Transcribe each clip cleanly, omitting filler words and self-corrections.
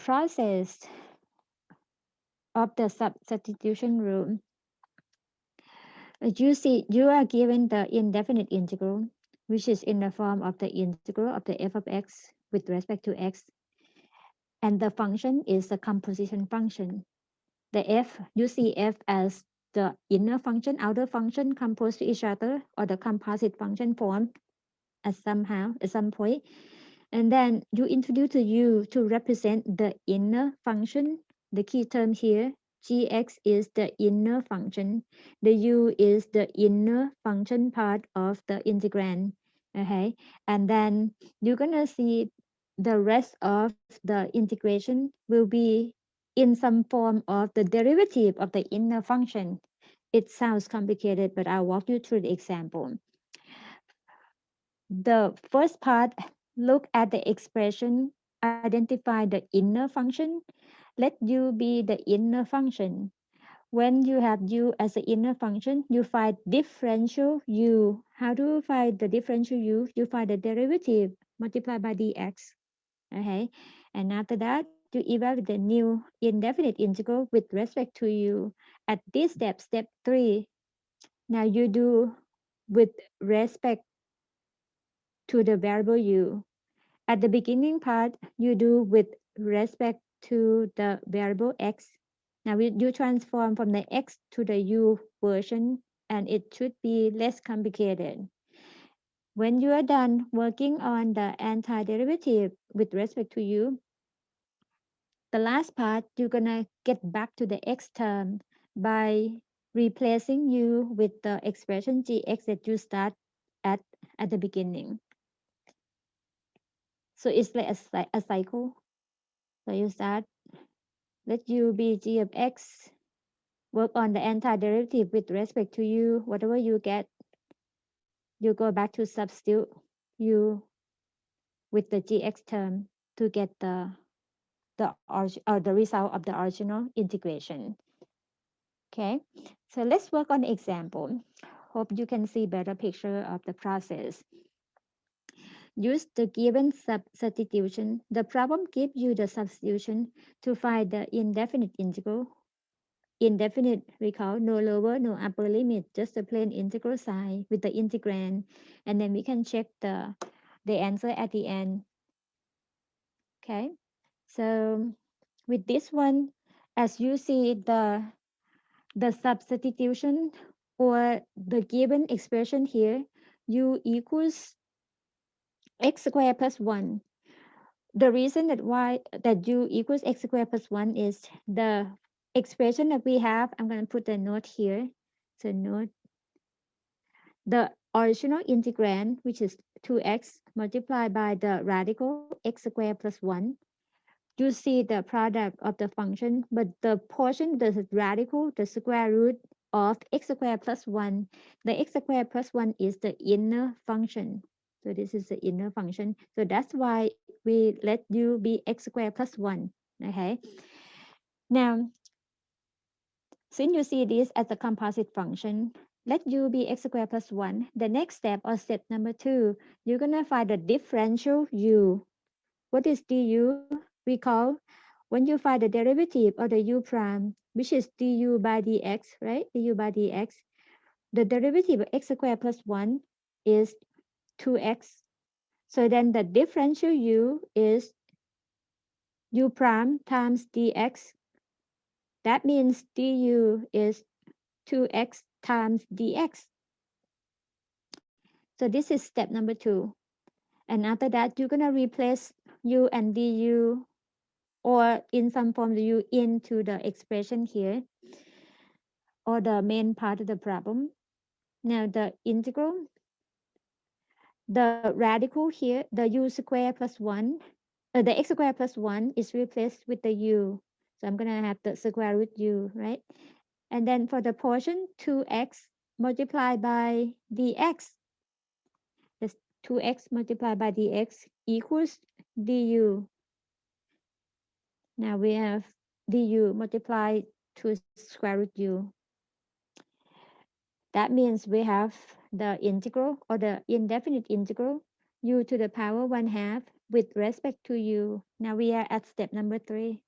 process of the substitution rule, you see you are given the indefinite integral, which is in the form of the integral of the f of x with respect to x, and the function is a composition function. The f, you see f as the inner function, outer function composed to each other, or the composite function form at some point. And then you introduce the u to represent the inner function. The key term here, gx is the inner function. The u is the inner function part of the integrand. Okay. And then you're going to see the rest of the integration will be in some form of the derivative of the inner function. It sounds complicated, but I'll walk you through the example. The first part, look at the expression, identify the inner function. Let u be the inner function. When you have u as the inner function, you find differential u. How do you find the differential u? You find the derivative multiplied by dx. Okay, and after that, you evaluate the new indefinite integral with respect to u. At this step, step 3, now you do with respect to the variable u. At the beginning part, you do with respect to the variable x. Now you transform from the x to the u version, and it should be less complicated. When you are done working on the antiderivative with respect to u, the last part, you're gonna get back to the x term by replacing u with the expression gx that you start at at the beginning. So it's like a cycle. So you start, let u be g of x, work on the antiderivative with respect to u. Whatever you get, you go back to substitute u with the gx term to get the result of the original integration. Okay, so let's work on the example. Hope you can see better picture of the process. Use the given substitution. The problem gives you the substitution to find the indefinite integral. Indefinite, recall, no lower, no upper limit, just a plain integral sign with the integrand. And then we can check the answer at the end. Okay, so with this one, as you see the substitution or the given expression here, u equals x squared plus 1. The reason that u equals x squared plus 1 is the expression that we have. I'm going to put a note here. So note the original integrand, which is 2x multiplied by the radical x squared plus 1. You see the product of the function, but the portion, the radical, the square root of x squared plus 1. The x squared plus 1 is the inner function. So this is the inner function. So that's why we let u be x squared plus 1. Okay. Now, since you see this as a composite function, let u be x squared plus 1. The next step, or step number 2, you're going to find the differential u. What is du? Recall, when you find the derivative of the u prime, which is du by dx, right? Du by dx. The derivative of x squared plus 1 is 2x. So then the differential u is u prime times dx. That means du is 2x times dx. So this is step number 2. And after that, you're going to replace u and du, or in some form u into the expression here, or the main part of the problem. Now the integral, the radical here, the u squared plus 1, the x squared plus 1 is replaced with the u. So I'm going to have the square root u, right? And then for the portion, 2x multiplied by dx. That's 2x multiplied by dx equals du. Now we have du multiplied to square root u. That means we have the integral, or the indefinite integral, u to the power 1/2 with respect to u. Now we are at step number 3.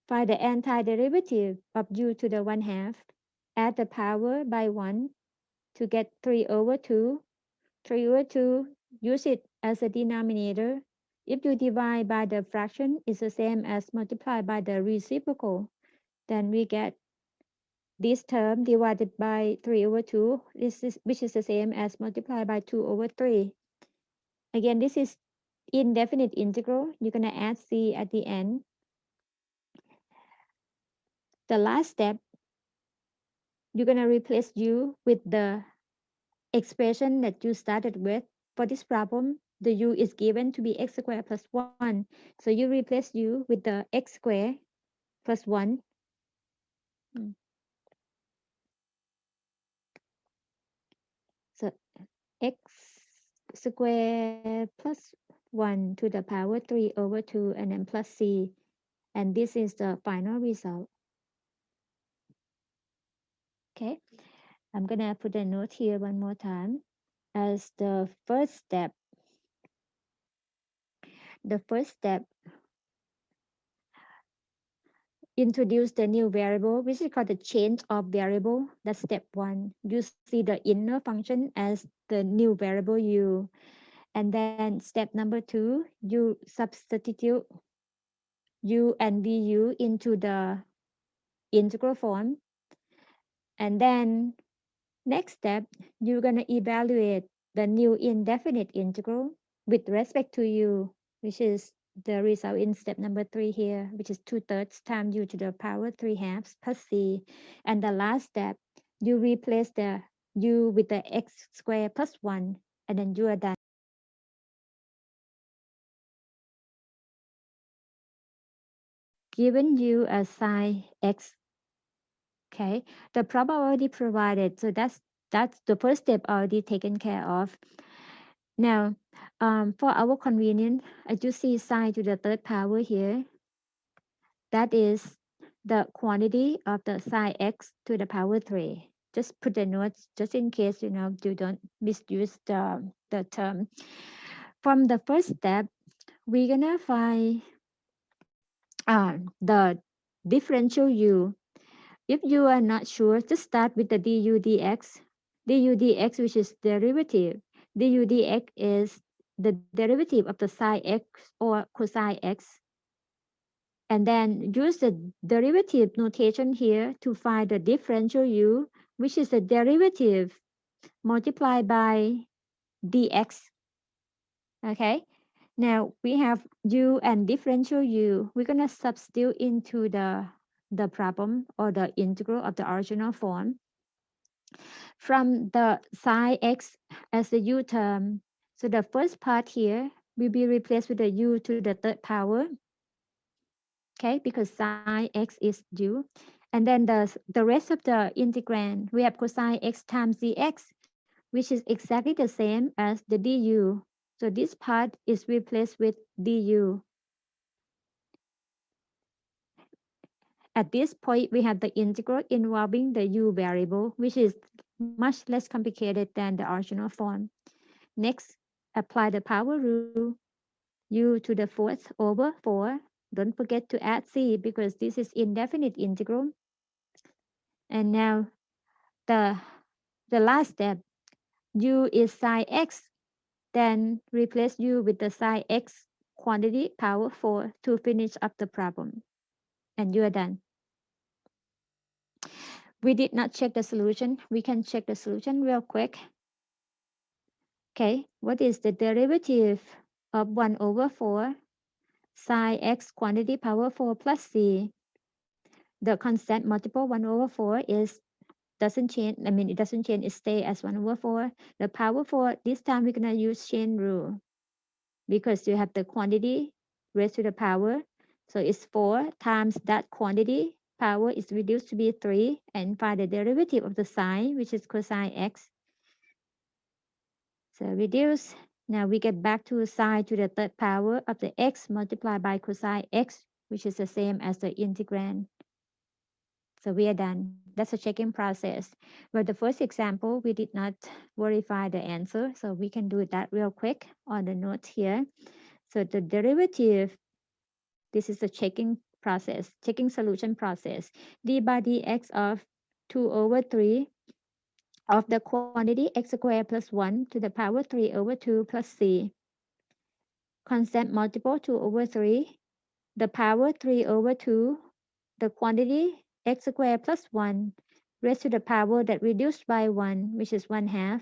Find the antiderivative of u to the 1/2. Add the power by 1 to get 3 over 2. 3 over 2, use it as a denominator. If you divide by the fraction, it's the same as multiply by the reciprocal. Then we get this term divided by 3 over 2, which is the same as multiply by 2 over 3. Again, this is indefinite integral. You're going to add c at the end. The last step, you're going to replace u with the expression that you started with. For this problem, the u is given to be x squared plus 1. So you replace u with the x squared plus 1. Mm. So x squared plus 1 to the power 3 over 2 and then plus c. And this is the final result. Okay, I'm going to put a note here one more time. As the first step, introduce the new variable, which is called the change of variable. That's step 1. You see the inner function as the new variable u. And then step number 2, you substitute u and du into the integral form. And then next step, you're going to evaluate the new indefinite integral with respect to u, which is the result in step number 3 here, which is 2/3 times u to the power 3/2 plus c. And the last step, you replace the u with the x squared plus 1, and then you are done. Given you a sine x, okay, the problem already provided, so that's the first step already taken care of. Now, for our convenience, I just see sine to the 3rd power here. That is the quantity of the sine x to the power 3. Just put the notes just in case, you don't misuse the term. From the first step, we're going to find the differential u. If you are not sure, just start with the du dx. Du dx, which is derivative. Du dx is the derivative of the sine x or cosine x. And then use the derivative notation here to find the differential u, which is the derivative multiplied by dx. Okay, now we have u and differential u. We're going to substitute into the problem or the integral of the original form. From the sine x as the u term, so the first part here will be replaced with the u to the 3rd power. Okay, because sine x is u. And then the rest of the integrand, we have cosine x times dx, which is exactly the same as the du. So this part is replaced with du. At this point, we have the integral involving the u variable, which is much less complicated than the original form. Next, apply the power rule, u to the 4th over 4. Don't forget to add c because this is indefinite integral. And now the last step, u is sine x. Then replace u with the sine x quantity power 4 to finish up the problem. And you are done. We did not check the solution. We can check the solution real quick. Okay, what is the derivative of 1 over 4 sine x quantity power 4 plus c? The constant multiple 1 over 4 is doesn't change. It doesn't change. It stays as 1 over 4. The power 4, this time we're going to use chain rule because you have the quantity raised to the power. So it's 4 times that quantity. Power is reduced to be 3. And find the derivative of the sine, which is cosine x. So reduce. Now we get back to sine to the 3rd power of the x multiplied by cosine x, which is the same as the integrand. So we are done. That's a checking process. But the first example, we did not verify the answer, so we can do that real quick on the note here. So the derivative, this is the checking process, checking solution process. d by dx of 2 over 3 of the quantity x squared plus 1 to the power 3 over 2 plus c. Constant multiple 2 over 3, the power 3 over 2, the quantity x squared plus 1 raised to the power that reduced by 1, which is 1 half,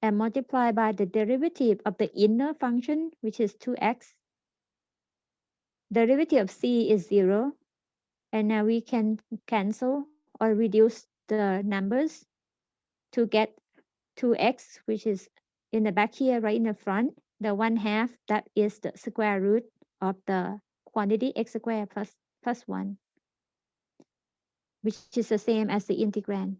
and multiply by the derivative of the inner function, which is 2x. Derivative of c is 0, and now we can cancel or reduce the numbers to get 2x, which is in the back here, right in the front. The 1 half, that is the square root of the quantity x squared plus 1, which is the same as the integrand.